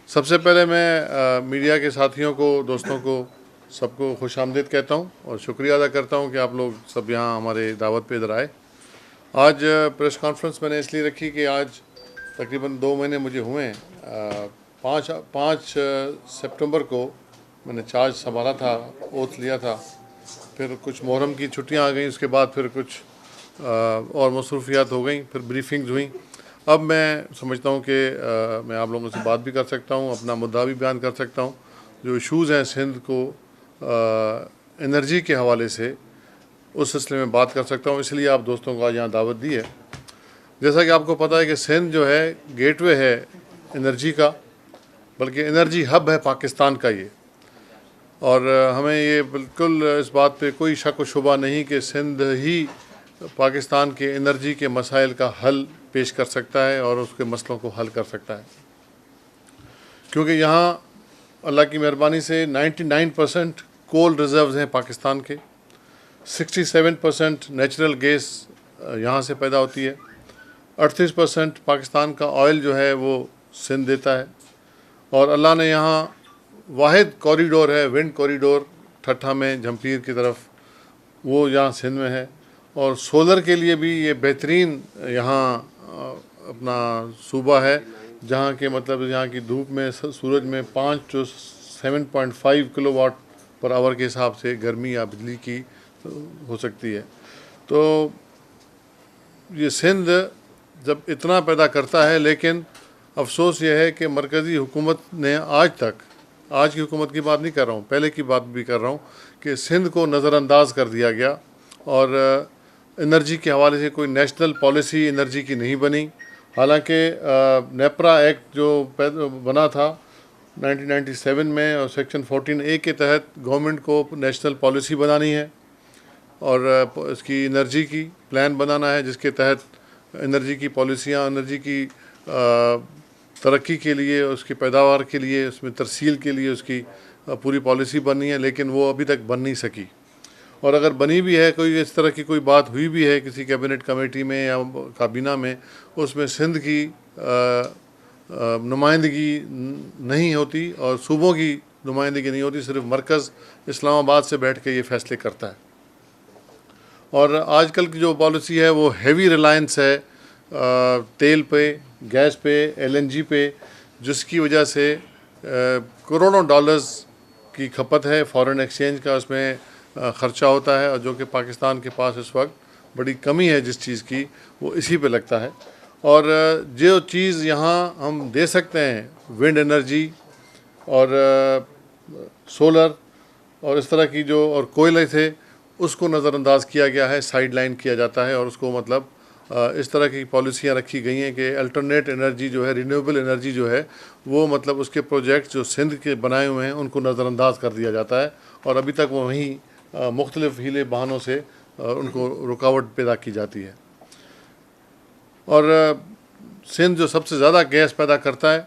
सबसे पहले मैं मीडिया के साथियों को, दोस्तों को, सबको खुशामदीद कहता हूं और शुक्रिया अदा करता हूं कि आप लोग सब यहां हमारे दावत पे इधर आए। आज प्रेस कॉन्फ्रेंस मैंने इसलिए रखी कि आज तकरीबन 2 महीने मुझे हुए हैं। 5 सितंबर को मैंने चार्ज संभाला था, ओथ लिया था। फिर कुछ मुहर्रम की छुट्टियां आ गई, उसके बाद फिर कुछ और मसरूफियात हो गई, फिर ब्रीफिंग्स हुई। अब मैं समझता हूँ कि मैं आप लोगों से बात भी कर सकता हूँ, अपना मुद्दा भी बयान कर सकता हूँ। जो इशूज़ हैं सिंध को एनर्जी के हवाले से, उस सिलसिले में बात कर सकता हूँ। इसलिए आप दोस्तों को आज यहाँ दावत दी है। जैसा कि आपको पता है कि सिंध जो है गेटवे है एनर्जी का, बल्कि एनर्जी हब है पाकिस्तान का ये। और हमें ये बिल्कुल इस बात पे कोई शक व शुबा नहीं कि सिंध ही पाकिस्तान के एनर्जी के मसाइल का हल पेश कर सकता है और उसके मसलों को हल कर सकता है, क्योंकि यहाँ अल्लाह की मेहरबानी से 99% कोल रिजर्व्स हैं पाकिस्तान के। 67% नेचुरल गैस यहाँ से पैदा होती है। 38% पाकिस्तान का ऑयल जो है वो सिंध देता है। और अल्लाह ने यहाँ वाहिद कॉरिडोर है, विंड कॉरिडोर, ठट्ठा में जमपीर की तरफ, वो यहाँ सिंध में है। और सोलर के लिए भी ये बेहतरीन यहाँ अपना सूबा है, जहाँ के मतलब यहाँ की धूप में, सूरज में 5 to 7.5 किलोवाट पर आवर के हिसाब से गर्मी या बिजली की हो सकती है। तो ये सिंध जब इतना पैदा करता है, लेकिन अफसोस ये है कि मरकज़ी हुकूमत ने आज तक, आज की हुकूमत की बात नहीं कर रहा हूँ, पहले की बात भी कर रहा हूँ, कि सिंध को नज़रअंदाज कर दिया गया और एनर्जी के हवाले से कोई नेशनल पॉलिसी एनर्जी की नहीं बनी। हालांकि नेपरा एक्ट जो बना था 1997 में और सेक्शन 14A के तहत गवर्नमेंट को नेशनल पॉलिसी बनानी है और इसकी एनर्जी की प्लान बनाना है, जिसके तहत एनर्जी की पॉलिसियाँ, एनर्जी की तरक्की के लिए, उसकी पैदावार के लिए, उसमें तरसील के लिए उसकी पूरी पॉलिसी बननी है। लेकिन वो अभी तक बन नहीं सकी। और अगर बनी भी है, कोई इस तरह की कोई बात हुई भी है किसी कैबिनेट कमेटी में या काबीना में, उसमें सिंध की नुमाइंदगी नहीं होती और सूबों की नुमाइंदगी नहीं होती। सिर्फ मरकज़ इस्लामाबाद से बैठ के ये फैसले करता है। और आजकल की जो पॉलिसी है वो हैवी रिलायंस है तेल पे, गैस पे, LNG पे, जिसकी वजह से करोड़ों डॉलर्स की खपत है, फॉरेन एक्सचेंज का उसमें ख़र्चा होता है, और जो कि पाकिस्तान के पास इस वक्त बड़ी कमी है जिस चीज़ की, वो इसी पे लगता है। और जो चीज़ यहाँ हम दे सकते हैं, विंड एनर्जी और सोलर और इस तरह की जो और कोयले थे, उसको नज़रअंदाज किया गया है, साइड लाइन किया जाता है। और उसको मतलब इस तरह की पॉलिसियाँ रखी गई हैं कि अल्टरनेट एनर्जी जो है, रिन्यूएबल एनर्जी जो है, वो मतलब उसके प्रोजेक्ट जो सिंध के बनाए हुए हैं उनको नज़रअंदाज कर दिया जाता है। और अभी तक वो वहीं मुख्तलिफ़ हीले बहानों से उनको रुकावट पैदा की जाती है। और सिंध जो सबसे ज़्यादा गैस पैदा करता है,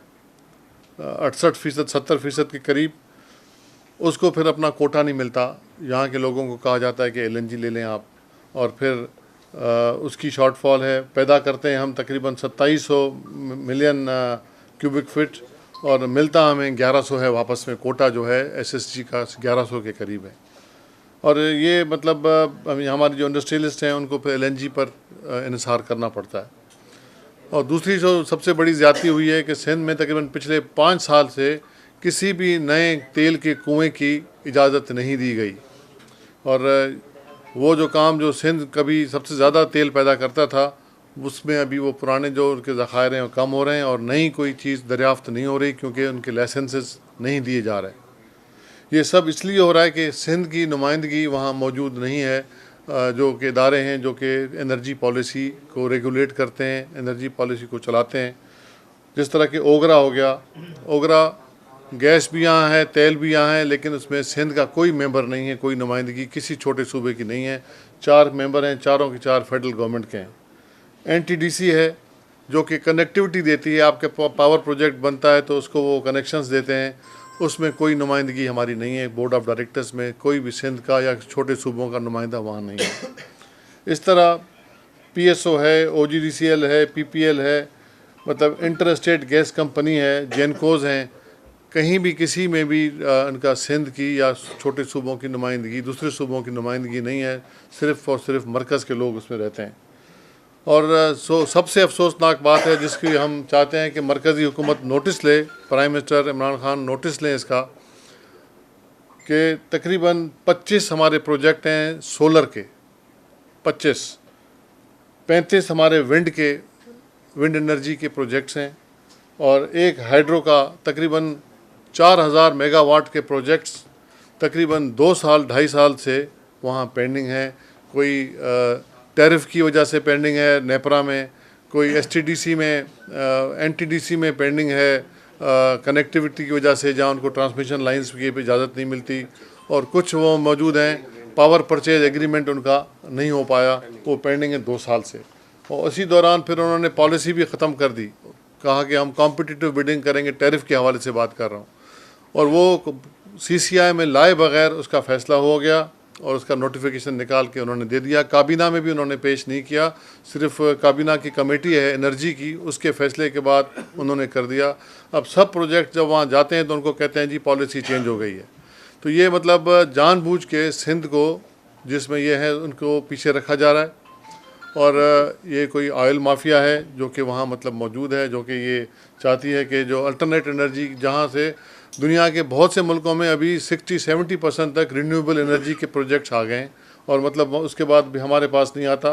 68%, 70% के करीब, उसको फिर अपना कोटा नहीं मिलता। यहाँ के लोगों को कहा जाता है कि LNG ले लें आप, और फिर उसकी शॉर्टफॉल है। पैदा करते हैं हम तकरीबन 2700 मिलियन क्यूबिक फ़िट और मिलता हमें 1100 है वापस में। कोटा जो है SSG का 1100 के करीब है। और ये मतलब हमारे जो इंडस्ट्रियलिस्ट हैं उनको फिर LNG पर इन्हिसार करना पड़ता है। और दूसरी जो सबसे बड़ी ज़्यादती हुई है कि सिंध में तकरीबन पिछले 5 साल से किसी भी नए तेल के कुएं की इजाज़त नहीं दी गई। और वो जो काम जो सिंध कभी सबसे ज़्यादा तेल पैदा करता था, उसमें अभी वो पुराने जो उनके ज़खायर हैं वो कम हो रहे हैं और नई कोई चीज़ दरियाफ़्त नहीं हो रही, क्योंकि उनके लाइसेंसेस नहीं दिए जा रहे। ये सब इसलिए हो रहा है कि सिंध की नुमाइंदगी वहाँ मौजूद नहीं है, जो कि इदारे हैं जो कि एनर्जी पॉलिसी को रेगुलेट करते हैं, एनर्जी पॉलिसी को चलाते हैं। जिस तरह के ओगरा हो गया, ओगरा गैस भी यहाँ है, तेल भी यहाँ है, लेकिन उसमें सिंध का कोई मेंबर नहीं है, कोई नुमाइंदगी किसी छोटे सूबे की नहीं है। 4 मेंबर हैं, चारों के 4 फेडरल गवर्नमेंट के हैं। NTDC है जो कि कनेक्टिविटी देती है, आपके पावर प्रोजेक्ट बनता है तो उसको वो कनेक्शंस देते हैं, उसमें कोई नुमाइंदगी हमारी नहीं है। बोर्ड ऑफ डायरेक्टर्स में कोई भी सिंध का या छोटे सूबों का नुमाइंदा वहाँ नहीं है। इस तरह PSO है, OGDCL है, PPL है, मतलब इंटर स्टेट गैस कंपनी है, जेनकोज हैं। कहीं भी किसी में भी उनका सिंध की या छोटे सूबों की नुमाइंदगी, दूसरे सूबों की नुमाइंदगी नहीं है, सिर्फ़ और सिर्फ मरकज़ के लोग उसमें रहते हैं। और सबसे अफसोसनाक बात है जिसकी हम चाहते हैं कि मरकज़ी हुकूमत नोटिस ले, prime minister Imran Khan notice लें इसका, कि तकरीबन 25 हमारे प्रोजेक्ट हैं सोलर के, 35 हमारे विंड एनर्जी के प्रोजेक्ट्स हैं, और एक हाइड्रो का तकरीबन 4000 मेगावाट के प्रोजेक्ट्स तकरीबन 2-2.5 साल से वहाँ पेंडिंग है। कोई टैरिफ की वजह से पेंडिंग है नेपरा में, कोई एसटीडीसी में, एनटीडीसी में पेंडिंग है कनेक्टिविटी की वजह से, जहाँ उनको ट्रांसमिशन लाइंस की इजाज़त नहीं मिलती, और कुछ वो मौजूद हैं पावर परचेज एग्रीमेंट उनका नहीं हो पाया, वो पेंडिंग है 2 साल से। और इसी दौरान फिर उन्होंने पॉलिसी भी ख़त्म कर दी, कहा कि हम कॉम्पिटिटिव बिडिंग करेंगे, टैरिफ के हवाले से बात कर रहा हूँ, और वो सीसीआई में लाए बगैर उसका फ़ैसला हो गया और उसका नोटिफिकेशन निकाल के उन्होंने दे दिया। काबीना में भी उन्होंने पेश नहीं किया, सिर्फ काबीना की कमेटी है एनर्जी की, उसके फ़ैसले के बाद उन्होंने कर दिया। अब सब प्रोजेक्ट जब वहाँ जाते हैं तो उनको कहते हैं जी पॉलिसी चेंज हो गई है। तो ये मतलब जानबूझ के सिंध को, जिसमें ये है, उनको पीछे रखा जा रहा है। और ये कोई ऑयल माफिया है जो कि वहाँ मतलब मौजूद है, जो कि ये चाहती है कि जो अल्टरनेट एनर्जी, जहाँ से दुनिया के बहुत से मुल्कों में अभी 60-70% तक रिन्यूएबल एनर्जी के प्रोजेक्ट्स आ गए हैं, और मतलब उसके बाद भी हमारे पास नहीं आता।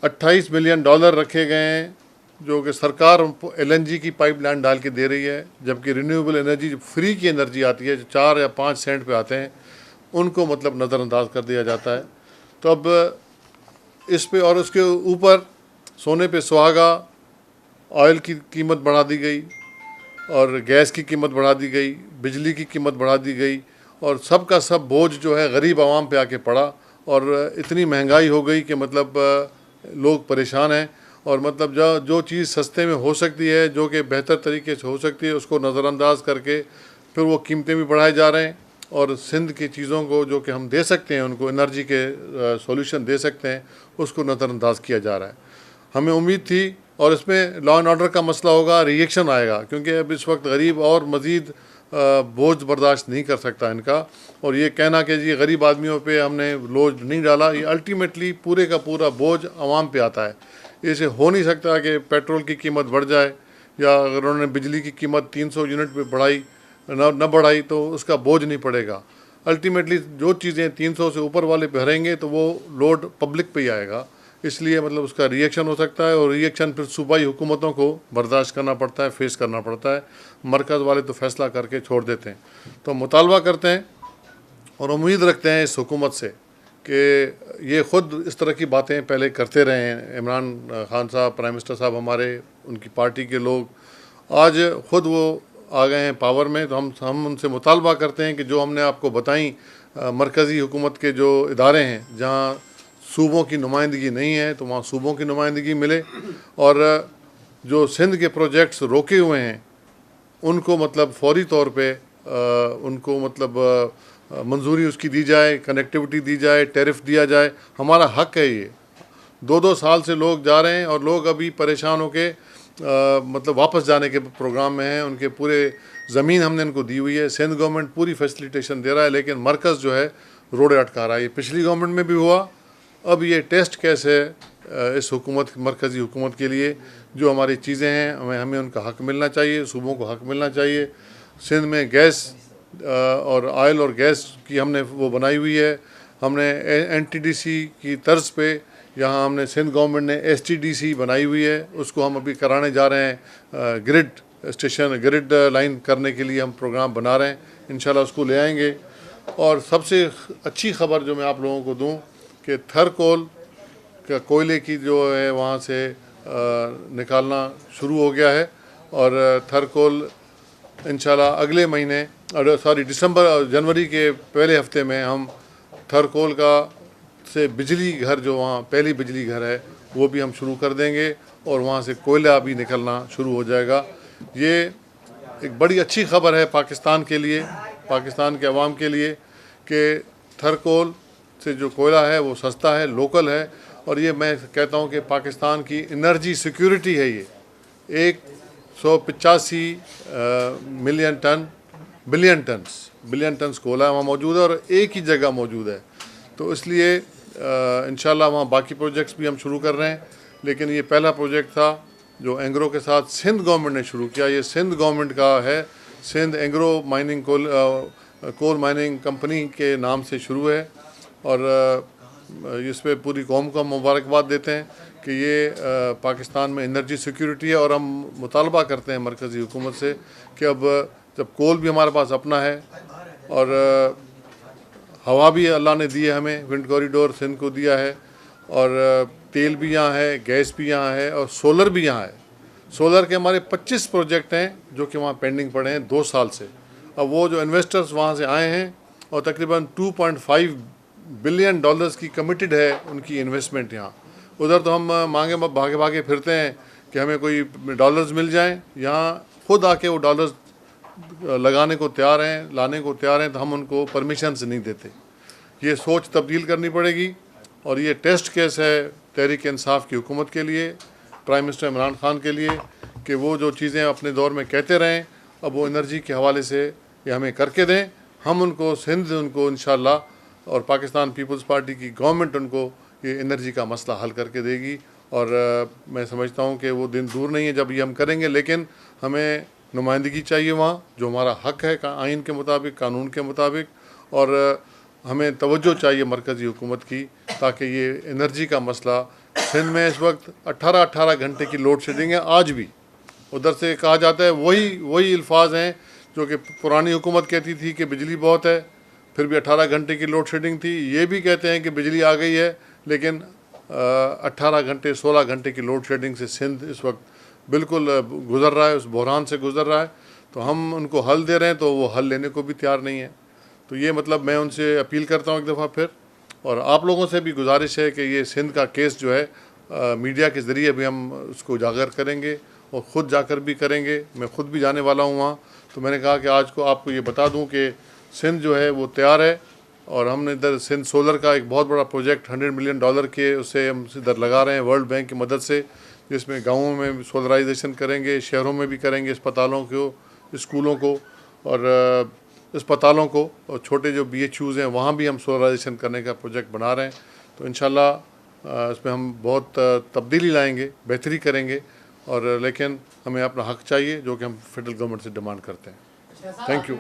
$28 मिलियन रखे गए हैं जो कि सरकार एलएनजी की पाइपलाइन डाल के दे रही है, जबकि रिन्यूएबल एनर्जी जो फ्री की एनर्जी आती है, जो 4 या 5 सेंट पे आते हैं, उनको मतलब नज़रअंदाज कर दिया जाता है। तो अब इस पे और उसके ऊपर सोने पे सुहागा, ऑयल की कीमत बढ़ा दी गई, और गैस की कीमत बढ़ा दी गई, बिजली की कीमत बढ़ा दी गई, और सब का सब बोझ जो है गरीब आवाम पे आके पड़ा, और इतनी महंगाई हो गई कि मतलब लोग परेशान हैं। और मतलब जो चीज़ सस्ते में हो सकती है, जो कि बेहतर तरीके से हो सकती है, उसको नज़रअंदाज करके फिर वो कीमतें भी बढ़ाए जा रहे हैं, और सिंध की चीज़ों को जो कि हम दे सकते हैं, उनको एनर्जी के सॉल्यूशन दे सकते हैं, उसको नज़रअंदाज किया जा रहा है। हमें उम्मीद थी, और इसमें लॉ एंड ऑर्डर का मसला होगा, रिएक्शन आएगा, क्योंकि अब इस वक्त गरीब और मज़ीद बोझ बर्दाश्त नहीं कर सकता इनका। और ये कहना कि जी गरीब आदमियों पे हमने बोझ नहीं डाला, ये अल्टीमेटली पूरे का पूरा बोझ आवाम पे आता है। ऐसे हो नहीं सकता कि पेट्रोल की कीमत बढ़ जाए, या अगर उन्होंने बिजली की कीमत 300 यूनिट पे बढ़ाई न बढ़ाई तो उसका बोझ नहीं पड़ेगा। अल्टीमेटली जो चीज़ें 300 से ऊपर वाले पे भरेंगे तो वो लोड पब्लिक पे ही आएगा, इसलिए मतलब उसका रिएक्शन हो सकता है, और रिएक्शन फिर सूबाई हुकूमतों को बर्दाश्त करना पड़ता है, फेस करना पड़ता है। मरकज़ वाले तो फैसला करके छोड़ देते हैं। तो मुतालबा करते हैं और उम्मीद रखते हैं इस हुकूमत से कि ये ख़ुद इस तरह की बातें पहले करते रहे हैं। इमरान खान साहब, प्राइम मिनिस्टर साहब हमारे, उनकी पार्टी के लोग आज ख़ुद वो आ गए हैं पावर में, तो हम उनसे मुतालबा करते हैं कि जो हमने आपको बताई मरकज़ी हुकूमत के जो इदारे हैं, जहाँ सूबों की नुमाइंदगी नहीं है, तो वहाँ सूबों की नुमाइंदगी मिले, और जो सिंध के प्रोजेक्ट्स रोके हुए हैं उनको मतलब फौरी तौर पे उनको मतलब मंजूरी उसकी दी जाए, कनेक्टिविटी दी जाए, टैरिफ दिया जाए। हमारा हक है ये। 2-2 साल से लोग जा रहे हैं, और लोग अभी परेशान होके मतलब वापस जाने के प्रोग्राम में हैं। उनके पूरे ज़मीन हमने इनको दी हुई है, सिंध गवर्नमेंट पूरी फैसिलिटेशन दे रहा है, लेकिन मरकज़ जो है रोड़े अटका रहा है। ये पिछली गवर्नमेंट में भी हुआ, अब ये टेस्ट केस है इस हुकूमत, मरकज़ी हुकूमत के लिए। जो हमारी चीज़ें हैं, हमें उनका हक मिलना चाहिए, सूबों को हक मिलना चाहिए। सिंध में गैस और ऑयल और गैस की हमने वो बनाई हुई है, हमने एनटीडीसी की तर्ज पे यहाँ हमने सिंध गवर्नमेंट ने एसटीडीसी बनाई हुई है, उसको हम अभी कराने जा रहे हैं। ग्रिड लाइन करने के लिए हम प्रोग्राम बना रहे हैं, इंशाल्लाह उसको ले आएंगे। और सबसे अच्छी खबर जो मैं आप लोगों को दूं कि थरकोल का कोयले की जो है वहाँ से निकालना शुरू हो गया है, और थरकोल इंशाल्लाह अगले महीने जनवरी के पहले हफ्ते में हम थरकोल का से बिजली घर, जो वहाँ पहली बिजली घर है, वो भी हम शुरू कर देंगे, और वहाँ से कोयला भी निकलना शुरू हो जाएगा। ये एक बड़ी अच्छी खबर है पाकिस्तान के लिए, पाकिस्तान के अवाम के लिए, कि थरकोल से जो कोयला है वो सस्ता है, लोकल है, और ये मैं कहता हूँ कि पाकिस्तान की एनर्जी सिक्योरिटी है। ये 185 मिलियन टन बिलियन टन्स कोयला वहाँ मौजूद है और एक ही जगह मौजूद है। तो इसलिए इंशाल्लाह वहाँ बाकी प्रोजेक्ट्स भी हम शुरू कर रहे हैं, लेकिन ये पहला प्रोजेक्ट था जो एंग्रो के साथ सिंध गवर्नमेंट ने शुरू किया। ये सिंध गवर्नमेंट का है, Sindh Engro mining coal mining company के नाम से शुरू है और इस पर पूरी कौम को मुबारकबाद देते हैं कि ये पाकिस्तान में एनर्जी सिक्योरिटी है। और हम मुतालबा करते हैं मरकज़ी हुकूमत से कि अब जब कोल भी हमारे पास अपना है और हवा भी अल्लाह ने दी है हमें, विंड कॉरिडोर सिंध को दिया है और तेल भी यहाँ है, गैस भी यहाँ है और सोलर भी यहाँ है। सोलर के हमारे 25 प्रोजेक्ट हैं जो कि वहाँ पेंडिंग पड़े हैं 2 साल से। अब वो जो इन्वेस्टर्स वहाँ से आए हैं और तकरीबन $2.5 बिलियन की कमिटेड है उनकी इन्वेस्टमेंट यहाँ। उधर तो हम मांगे भागे भागे फिरते हैं कि हमें कोई डॉलर्स मिल जाएं, यहाँ खुद आके वो डॉलर्स लगाने को तैयार हैं, लाने को तैयार हैं, तो हम उनको परमिशन से नहीं देते। ये सोच तब्दील करनी पड़ेगी और ये टेस्ट केस है तहरीक इंसाफ की हुकूमत के लिए, प्राइम मिनिस्टर इमरान खान के लिए, कि वो जो चीज़ें अपने दौर में कहते रहें अब वो एनर्जी के हवाले से ये हमें करके दें। हम उनको सिंध उनको इंशाल्लाह और पाकिस्तान पीपल्स पार्टी की गवर्नमेंट उनको ये एनर्जी का मसला हल करके देगी। और मैं समझता हूँ कि वो दिन दूर नहीं है जब ये हम करेंगे, लेकिन हमें नुमाइंदगी चाहिए वहाँ, जो हमारा हक़ है आइन के मुताबिक, कानून के मुताबिक, और हमें तवज्जो चाहिए मरकज़ी हुकूमत की, ताकि ये एनर्जी का मसला सिंध में इस वक्त 18-18 घंटे की लोड शेडिंग है आज भी। उधर से कहा जाता है वही अल्फाज हैं जो कि पुरानी हुकूमत कहती थी कि बिजली बहुत है, फिर भी 18 घंटे की लोड शेडिंग थी। ये भी कहते हैं कि बिजली आ गई है, लेकिन 18 घंटे 16 घंटे की लोड शेडिंग से सिंध इस वक्त बिल्कुल गुज़र रहा है, उस बहरान से गुज़र रहा है। तो हम उनको हल दे रहे हैं तो वो हल लेने को भी तैयार नहीं है। तो ये मतलब मैं उनसे अपील करता हूँ एक दफ़ा फिर, और आप लोगों से भी गुजारिश है कि ये सिंध का केस जो है मीडिया के ज़रिए भी हम उसको उजागर करेंगे और ख़ुद जाकर भी करेंगे। मैं ख़ुद भी जाने वाला हूँ वहाँ। तो मैंने कहा कि आज को आपको ये बता दूँ कि सिंध जो है वो तैयार है और हमने इधर सिंध सोलर का एक बहुत बड़ा प्रोजेक्ट $100 मिलियन के उसे हम इधर लगा रहे हैं वर्ल्ड बैंक की मदद से, जिसमें गाँवों में सोलराइजेशन करेंगे, शहरों में भी करेंगे, अस्पतालों को, स्कूलों को और अस्पतालों को, और छोटे जो BHUs हैं वहाँ भी हम सोलराइजेशन करने का प्रोजेक्ट बना रहे हैं। तो इंशाल्लाह इसमें हम बहुत तब्दीली लाएंगे, बेहतरी करेंगे, और लेकिन हमें अपना हक़ चाहिए जो कि हम फेडरल गवर्नमेंट से डिमांड करते हैं। Thank you.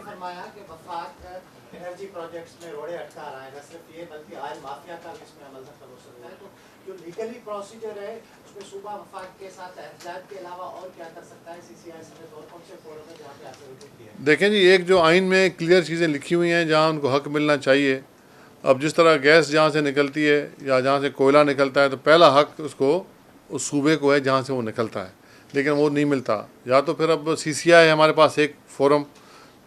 एनर्जी प्रोजेक्ट्स में रोड़े अटका रहा है, न सिर्फ ये बल्कि ऑयल माफिया का भी इसमें अमल दखल हो सकता है। तो जो लीगली प्रोसीजर है उसमें सूबा वफाक के साथ एहतियात के अलावा और क्या कर सकता है CCI समेत, और कौन से फोरम है जहाँ पे आपने रुकती है? देखें जी, एक जो आइन में क्लियर चीज़ें लिखी हुई हैं जहाँ उनको हक़ मिलना चाहिए। अब जिस तरह गैस जहाँ से निकलती है या जहाँ से कोयला निकलता है तो पहला हक़ उसको उस सूबे को है जहाँ से वो निकलता है, लेकिन वो नहीं मिलता। या तो फिर अब CCI है हमारे पास एक फोरम,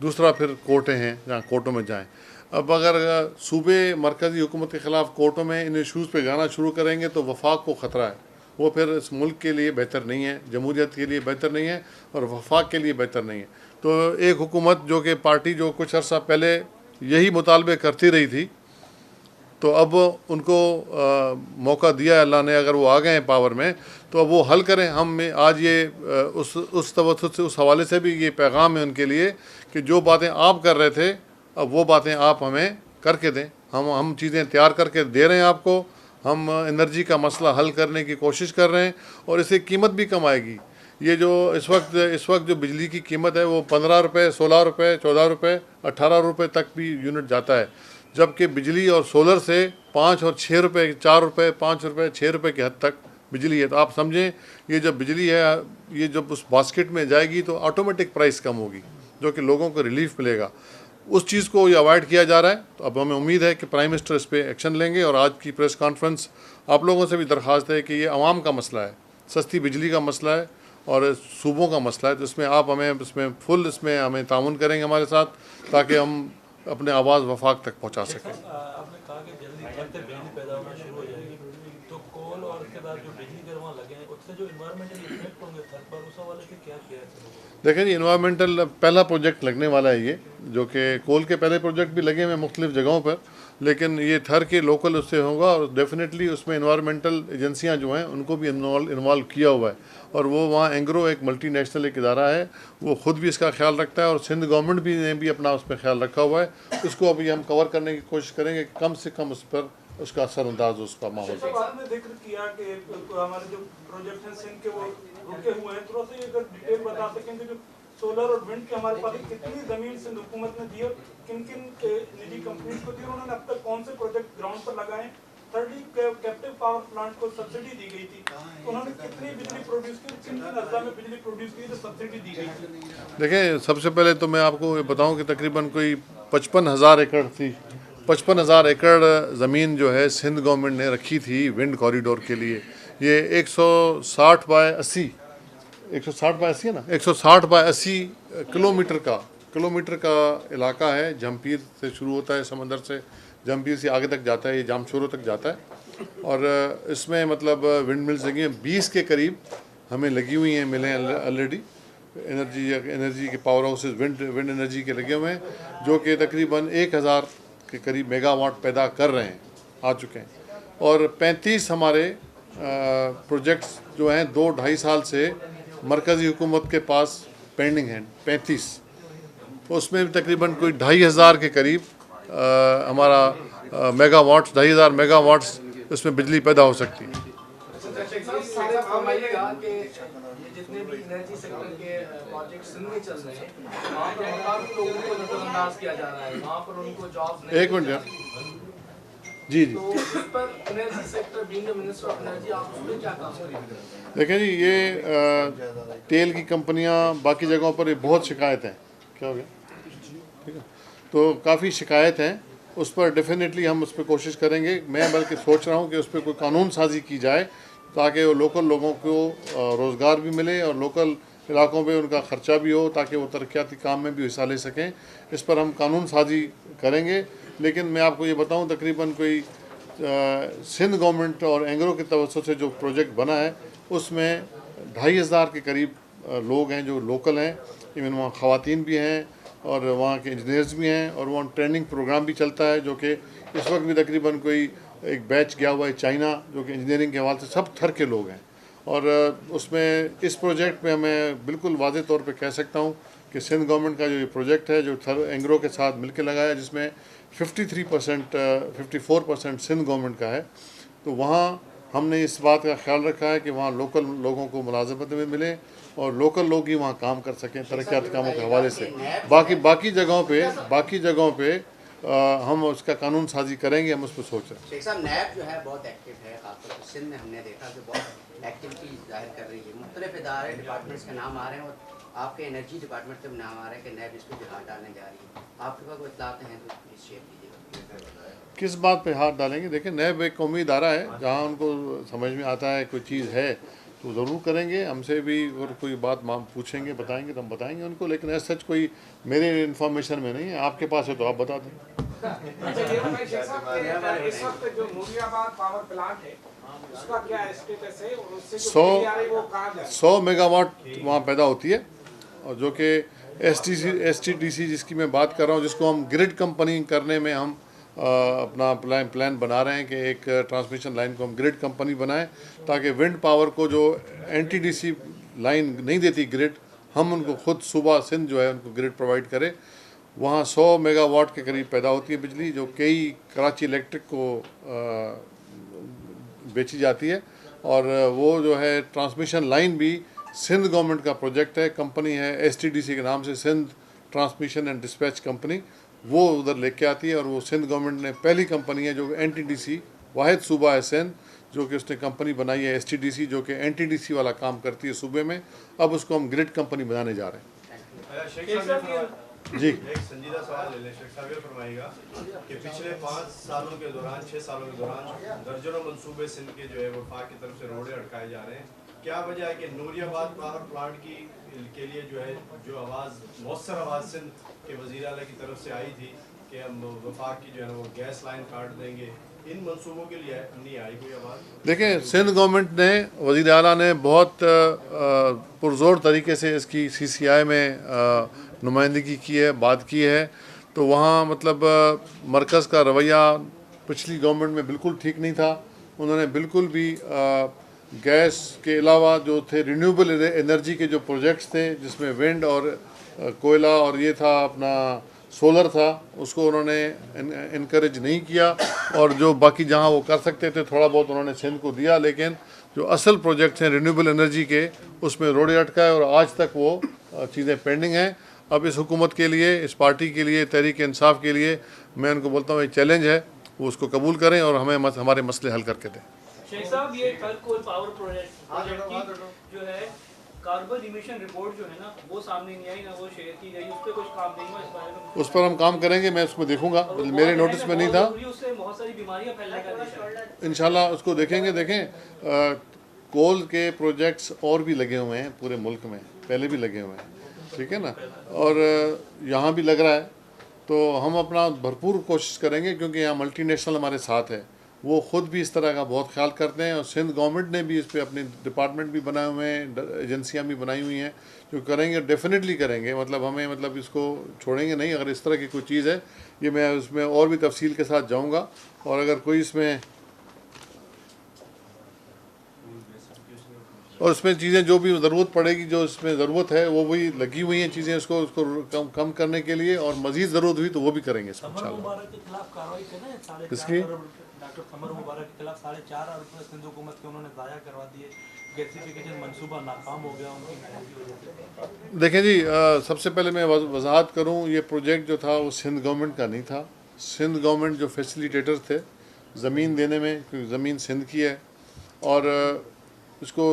दूसरा फिर कोर्टें हैं जहाँ कोर्टों में जाएं। अब अगर सूबे मरकज़ी हुकूमत के ख़िलाफ़ कोर्टों में इन इशूज़ पे जाना शुरू करेंगे तो वफाक को ख़तरा है। वो फिर इस मुल्क के लिए बेहतर नहीं है, जमहूरियत के लिए बेहतर नहीं है और वफाक के लिए बेहतर नहीं है। तो एक हुकूमत जो कि पार्टी जो कुछ अर्सा पहले यही मुतालबे करती रही थी, तो अब उनको मौका दिया अल्लाह ने, अगर वो आ गए हैं पावर में तो अब वो हल करें। हम आज ये उस तवज्जुह से, उस हवाले से भी ये पैगाम है उनके लिए कि जो बातें आप कर रहे थे अब वो बातें आप हमें करके दें। हम चीज़ें तैयार करके दे रहे हैं आपको। हम एनर्जी का मसला हल करने की कोशिश कर रहे हैं और इससे कीमत भी कम आएगी। ये जो इस वक्त जो बिजली की कीमत है वो 15 रुपये, 16 रुपये, 14 रुपये, 18 रुपये तक भी यूनिट जाता है, जबकि बिजली और सोलर से 5 और 6 रुपये, 4 रुपये, 5 रुपये, 6 रुपये की हद तक बिजली है। तो आप समझें ये जब बिजली है, ये जब उस बास्केट में जाएगी तो ऑटोमेटिक प्राइस कम होगी, जो कि लोगों को रिलीफ मिलेगा। उस चीज़ को ये अवॉइड किया जा रहा है। तो अब हमें उम्मीद है कि प्राइम मिनिस्टर इस पर एक्शन लेंगे। और आज की प्रेस कॉन्फ्रेंस आप लोगों से भी दरख्वास्त है कि ये आवाम का मसला है, सस्ती बिजली का मसला है और सूबों का मसला है। तो इसमें आप हमें इसमें हमें ताउन करेंगे हमारे साथ, ताकि हम अपने आवाज़ वफाक तक पहुँचा सकें। आपने कहा कि जल्दी बिजली पैदा होना शुरू हो जाएगी, तो कोल और उसके बाद जो बिजली घर वहाँ लगे हैं उससे जो इन्वायरमेंटल इफेक्ट होंगे घर पर, उस हवाले से क्या किया है? देखें जी, इन्वायरमेंटल पहला प्रोजेक्ट लगने वाला है ये जो कि कोल के पहले प्रोजेक्ट भी लगे हुए मुख्तलिफ जगहों पर, लेकिन ये थर के लोकल उससे होगा और डेफिनेटली उसमें इन्वायरमेंटल एजेंसियां जो हैं उनको भी इन्वॉल्व किया हुआ है। और वो वहाँ एंग्रो एक मल्टीनेशनल एक इदारा है, वो ख़ुद भी इसका ख्याल रखता है और सिंध गवर्नमेंट भी ने भी अपना उसमें ख्याल रखा हुआ है। उसको अभी हम कवर करने की कोशिश करेंगे कि कम से कम उस पर उसका असरअंदाज उसका माहौल। आपने जिक्र किया कि हमारे जो प्रोजेक्ट हैं सिंध के वो रुके हुए हैं, थोड़ा सा ये अगर डिटेल बता सकेंगे जो सोलर और विंड के हमारे पास कितनी जमीन सिंध हुकूमत ने दी और किन किन निजी कंपनीज को दी और उन्होंने अब तक कौन से प्रोजेक्ट ग्राउंड पर लगाए। थर्डली कैप्टिव पावर प्लांट को सब्सिडी दी गई थी, तो उन्होंने कितनी बिजली प्रोड्यूस की, किन किन अज्जा में बिजली प्रोड्यूस की जो सब्सिडी दी गई थी। देखिए, सबसे पहले तो मैं आपको ये बताऊं कि तकरीबन कोई 55,000 एकड़ थी, 55,000 एकड़ ज़मीन जो है सिंध गवर्नमेंट ने रखी थी विंड कॉरिडोर के लिए। ये 160 बाय 80 है ना, 160 बाय 80 किलोमीटर का इलाका है। जमपीर से शुरू होता है, समंदर से जमपीर से आगे तक जाता है, ये जामशोरो तक जाता है। और इसमें मतलब विंड मिल्स लगी हैं 20 के करीब हमें लगी हुई हैं, मिले हैं ऑलरेडी। एनर्जी के पावर हाउसेस विंड एनर्जी के लगे हुए हैं, जो कि तकरीबन 1000 के करीब मेगावाट पैदा कर रहे हैं, आ चुके हैं। और 35 हमारे प्रोजेक्ट्स जो हैं 2-2.5 साल से मरकज़ी हुकूमत के पास पेंडिंग हैं, 35। उसमें भी तकरीबन कोई 2,500 के करीब हमारा मेगावाट्स, 2,500 मेगावाट्स उसमें बिजली पैदा हो सकती है। जितने भी एनर्जी सेक्टर के प्रोजेक्ट्स सिंध में चल रहे हैं, वहाँ पर काफी लोगों को नजरअंदाज किया जा रहा है, वहाँ पर उनको जॉब्स नहीं। एक मिनट जी। तो इस पर energy sector being the minister of energy आप उस पर क्या काम करेंगे? देखें जी, ये तेल की कंपनियां बाकी जगहों पर ये बहुत शिकायत हैं। क्या हो गया? ठीक है, तो काफ़ी शिकायत हैं, उस पर डेफिनेटली हम उस पर कोशिश करेंगे। मैं बल्कि सोच रहा हूँ कि उस पर कोई कानून साजी की जाए ताकि वो लोकल लोगों को रोज़गार भी मिले और लोकल इलाकों पे उनका ख़र्चा भी हो, ताकि वो तरक्याती काम में भी हिस्सा ले सकें। इस पर हम कानून साजी करेंगे। लेकिन मैं आपको ये बताऊं, तकरीबन कोई सिंध गवर्नमेंट और एंग्रो की तवज्जो से जो प्रोजेक्ट बना है उसमें 2,500 के करीब लोग हैं जो लोकल हैं। इवन वहाँ ख़वातीन भी हैं और वहाँ के इंजीनियर्स भी हैं और वहाँ ट्रेनिंग प्रोग्राम भी चलता है, जो कि इस वक्त भी तकरीबन कोई एक बैच गया हुआ है चाइना, जो कि इंजीनियरिंग के हवाले से सब थर के लोग हैं। और उसमें इस प्रोजेक्ट में मैं बिल्कुल वाज़े तौर पे कह सकता हूँ कि सिंध गवर्नमेंट का जो ये प्रोजेक्ट है जो थर एंग्रो के साथ मिलकर लगाया, जिसमें 54% सिंध गवर्नमेंट का है, तो वहाँ हमने इस बात का ख्याल रखा है कि वहाँ लोकल लोगों को मुलाजमत में मिले और लोकल लोग ही वहाँ काम कर सकें तरक्याती कामों के हवाले से। बाकी जगहों पे हम उसका कानून साजी करेंगे, हम उस पर सोच रहे हैं। शेख साहब, नैब जो है बहुत एक्टिव है, खासतौर पर सिंध में हमने देखा कि बहुत एक्टिविटी जाहिर कर रही है। मुख्तलिफ इदारे डिपार्टमेंट्स के नाम आ रहे हैं और आपके एनर्जी डिपार्टमेंट के नाम आ रहे हैं कि नैब इस पर जो हाथ डालने जा रही है। आपके पास कोई इत्तलात हैं तो प्लीज़ शेयर कीजिएगा। किस बात पे हाथ डालेंगे? देखिए, नैब एक कौमी इदारा है, जहाँ उनको समझ में आता है कोई चीज़ है तो ज़रूर करेंगे। हमसे भी अगर कोई बात पूछेंगे, बताएंगे तो हम बताएंगे उनको, लेकिन ऐसा सच कोई मेरे इन्फॉर्मेशन में नहीं है। आपके पास है तो आप बता दें। इस वक्त जो नूरियाबाद पावर प्लांट है उसका क्या स्टेटस है और उससे जो 100 बिजली आ रही है वो कहाँ जा रही है? 100 मेगावाट वहाँ पैदा होती है, और जो कि STDC जिसकी मैं बात कर रहा हूँ, जिसको हम ग्रिड कंपनी करने में हम अपना प्लान बना रहे हैं कि एक ट्रांसमिशन लाइन को हम ग्रिड कंपनी बनाएं, ताकि विंड पावर को जो NTDC लाइन नहीं देती ग्रिड, हम उनको खुद सूबा सिंध जो है उनको ग्रिड प्रोवाइड करे। वहाँ 100 मेगावाट के करीब पैदा होती है बिजली, जो कई कराची इलेक्ट्रिक को बेची जाती है। और वो जो है ट्रांसमिशन लाइन भी सिंध गवर्नमेंट का प्रोजेक्ट है, कंपनी है STDC के नाम से, Sindh transmission and dispatch company, वो उधर लेके आती है। और वो सिंध गवर्नमेंट ने पहली कंपनी है जो NTDC वाहिद सूबा है सिंध जो कि उसने कंपनी बनाई है STDC, जो कि NTDC वाला काम करती है सूबे में। अब उसको हम ग्रिड कंपनी बनाने जा रहे हैं। जी, एक संजीदा सवाल ले लें शेख साहब, ये फरमाइएगा कि पिछले 5 सालों के दौरान 6 सालों के दौरान दर्जनों मंसूबे सिंध के जो है वफाक की तरफ से रोड़े अटकाए जा रहे हैं। क्या वजह है कि नूरियाबाद पावर प्लांट के लिए जो है जो आवाज़ मौसर आवाज़ सिंध के वज़ीर आला की तरफ से आई थी कि हम वफाक की जो है वो गैस लाइन काट देंगे इन मंसूबों के लिए नहीं आई कोई आवाज़? देखें, सिंध गवर्नमेंट ने, वज़ीर आला ने बहुत पुरजोर तरीके से इसकी CCI में नुमाइंदगी की है, बात की है। तो वहाँ मतलब मरकज़ का रवैया पिछली गवर्नमेंट में बिल्कुल ठीक नहीं था। उन्होंने बिल्कुल भी गैस के अलावा जो थे रिन्यूएबल एनर्जी के जो प्रोजेक्ट्स थे, जिसमें विंड और कोयला और ये था अपना सोलर था, उसको उन्होंने इनकरेज नहीं किया। और जो बाकी जहां वो कर सकते थे थोड़ा बहुत उन्होंने सिंध को दिया, लेकिन जो असल प्रोजेक्ट्स हैं रिन्यूएबल एनर्जी के, उसमें रोड़े अटका है और आज तक वो चीज़ें पेंडिंग हैं। अब इस हुकूमत के लिए, इस पार्टी के लिए, तहरीक इंसाफ के लिए मैं उनको बोलता हूँ ये चैलेंज है, वो उसको कबूल करें और हमें हमारे मसले हल करके दें। शेख साहब, ये कल कोल पावर प्रोजेक्ट की जो है कार्बन इमिशन रिपोर्ट जो है ना, वो सामने नहीं आई, ना वो शेयर की गई, उस पर कुछ काम नहीं हुआ। इस बारे में उस पर हम काम करेंगे, मैं उसमें देखूंगा, मेरे नोटिस में नहीं था। उससे बहुत सारी बीमारियां फैलने का खतरा है। इंशाल्लाह उसको देखेंगे। देखें, कोल के प्रोजेक्ट्स और भी लगे हुए हैं पूरे मुल्क में, पहले भी लगे हुए हैं, ठीक है ना, और यहाँ भी लग रहा है। तो हम अपना भरपूर कोशिश करेंगे, क्योंकि यहाँ मल्टीनेशनल हमारे साथ है, वो ख़ुद भी इस तरह का बहुत ख्याल करते हैं। और सिंध गवर्नमेंट ने भी इस पर अपने डिपार्टमेंट भी बनाए हुए हैं, एजेंसियाँ भी बनाई हुई हैं जो करेंगे, डेफिनेटली करेंगे। मतलब हमें, मतलब इसको छोड़ेंगे नहीं। अगर इस तरह की कोई चीज़ है, ये मैं उसमें और भी तफसील के साथ जाऊँगा। और अगर कोई इसमें चीज़ें जो भी ज़रूरत पड़ेगी, जो इसमें ज़रूरत है, वो भी लगी हुई हैं चीज़ें, उसको कम करने के लिए, और मज़ीद ज़रूरत हुई तो वो भी करेंगे समर मुबारक के खिलाफ कार्रवाई करें। किसकी? डॉक्टर समर मुबारक के खिलाफ 4.5 अरब रुपए सिंध हुकूमत के उन्होंने ज़ाया करवा दिए। गैसिफिकेशन मंसूबा नाकाम हो गया उनकी मेहनत की वजह से। देखें जी, सबसे पहले मैं वजाहत करूं, ये प्रोजेक्ट जो था वो सिंध गवर्नमेंट का नहीं था। सिंध गवर्नमेंट जो फैसिलिटेटर थे ज़मीन देने में, क्योंकि ज़मीन सिंध की है, और उसको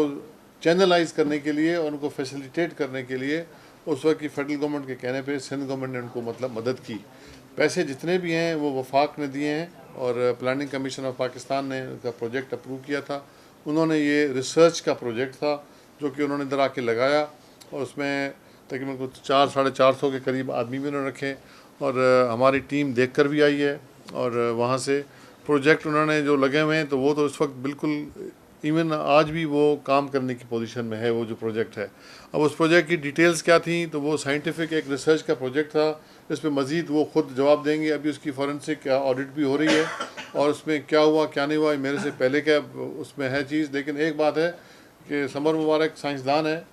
चैनलाइज करने के लिए और उनको फैसिलिटेट करने के लिए उस वक्त की फेडरल गवर्नमेंट के कहने पे सिंध गवर्नमेंट ने उनको मतलब मदद की। पैसे जितने भी हैं वो वफाक ने दिए हैं, और प्लानिंग कमीशन ऑफ पाकिस्तान ने उनका प्रोजेक्ट अप्रूव किया था। उन्होंने ये रिसर्च का प्रोजेक्ट था जो कि उन्होंने इधर आके लगाया, और उसमें तकरीबन कुछ 400-450 के करीब आदमी भी उन्होंने रखे, और हमारी टीम देख कर भी आई है। और वहाँ से प्रोजेक्ट उन्होंने जो लगे हुए हैं, तो वो तो इस वक्त बिल्कुल इवन आज भी वो काम करने की पोजीशन में है, वो जो प्रोजेक्ट है। अब उस प्रोजेक्ट की डिटेल्स क्या थी, तो वो साइंटिफिक एक रिसर्च का प्रोजेक्ट था। इस पर मज़ीद वो ख़ुद जवाब देंगे। अभी उसकी फॉरेंसिक ऑडिट भी हो रही है, और उसमें क्या हुआ क्या नहीं हुआ मेरे से पहले क्या उसमें है चीज़। लेकिन एक बात है कि समर मुबारक साइंसदान है,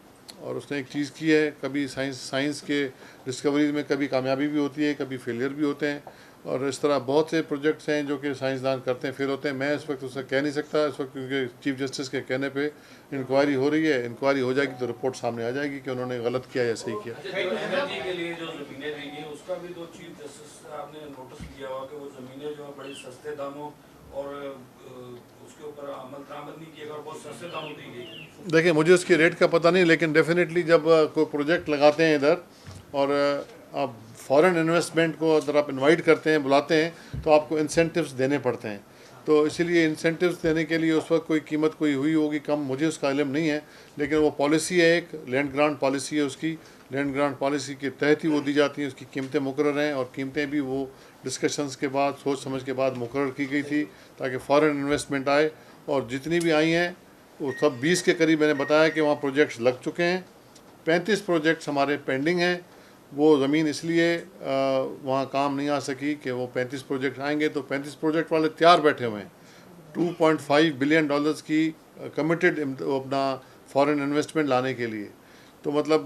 और उसने एक चीज़ की है, कभी साइंस के डिस्कवरीज में कभी कामयाबी भी होती है, कभी फेलियर भी होते हैं, और इस तरह बहुत से प्रोजेक्ट्स हैं जो कि साइंसदान करते हैं, फेल होते हैं। मैं इस वक्त उससे कह नहीं सकता इस वक्त, क्योंकि चीफ जस्टिस के कहने पे इंक्वायरी हो रही है। इंक्वायरी हो जाएगी तो रिपोर्ट सामने आ जाएगी कि उन्होंने गलत किया या सही किया। एनर्जी के लिए जो ज़मीनें दी गई उसका भी तो चीफ जस्टिस आपने नोटिस किया हुआ कि वो ज़मीनें जो है बड़ी सस्ते दामों और उसके ऊपर अमल दरामद नहीं किया और बहुत सस्ते दामों दी गई। देखिए, मुझे उसकी रेट का पता नहीं, लेकिन डेफिनेटली जब कोई प्रोजेक्ट लगाते हैं इधर, और आप फॉरेन इन्वेस्टमेंट को अगर आप इनवाइट करते हैं, बुलाते हैं, तो आपको इंसेंटिव्स देने पड़ते हैं। तो इसीलिए इंसेंटिव्स देने के लिए उस वक्त कोई कीमत कोई हुई होगी कम, मुझे उसका इल्म नहीं है। लेकिन वो पॉलिसी है, एक लैंड ग्रांट पॉलिसी है उसकी, लैंड ग्रांट पॉलिसी के तहत ही वो दी जाती हैं। उसकी कीमतें मुकर्रर हैं, और कीमतें भी वो डिस्कशंस के बाद, सोच समझ के बाद मुकर्रर की गई थी ताकि फ़ॉरेन इन्वेस्टमेंट आए। और जितनी भी आई हैं वो सब 20 के करीब मैंने बताया कि वहाँ प्रोजेक्ट्स लग चुके हैं। 35 प्रोजेक्ट्स हमारे पेंडिंग हैं। वो ज़मीन इसलिए वहाँ काम नहीं आ सकी कि वो 35 प्रोजेक्ट आएंगे, तो 35 प्रोजेक्ट वाले तैयार बैठे हुए हैं। $2.5 बिलियन की कमिटेड अपना फॉरेन इन्वेस्टमेंट लाने के लिए। तो मतलब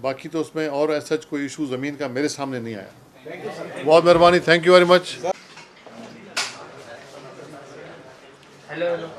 बाकी तो उसमें और ऐसा कोई इशू ज़मीन का मेरे सामने नहीं आया। बहुत मेहरबानी, thank you very much. Hello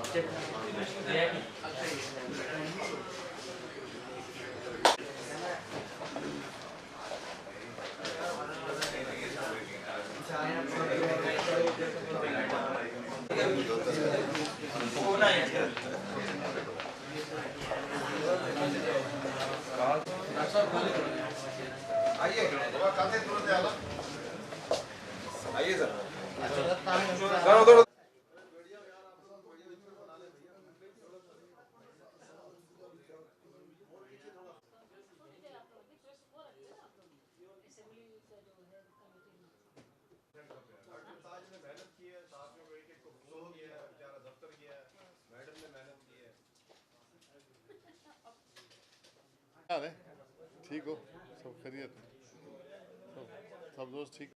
हाल है? ठीक हो? सब खैरियत? सब दोस्त ठीक?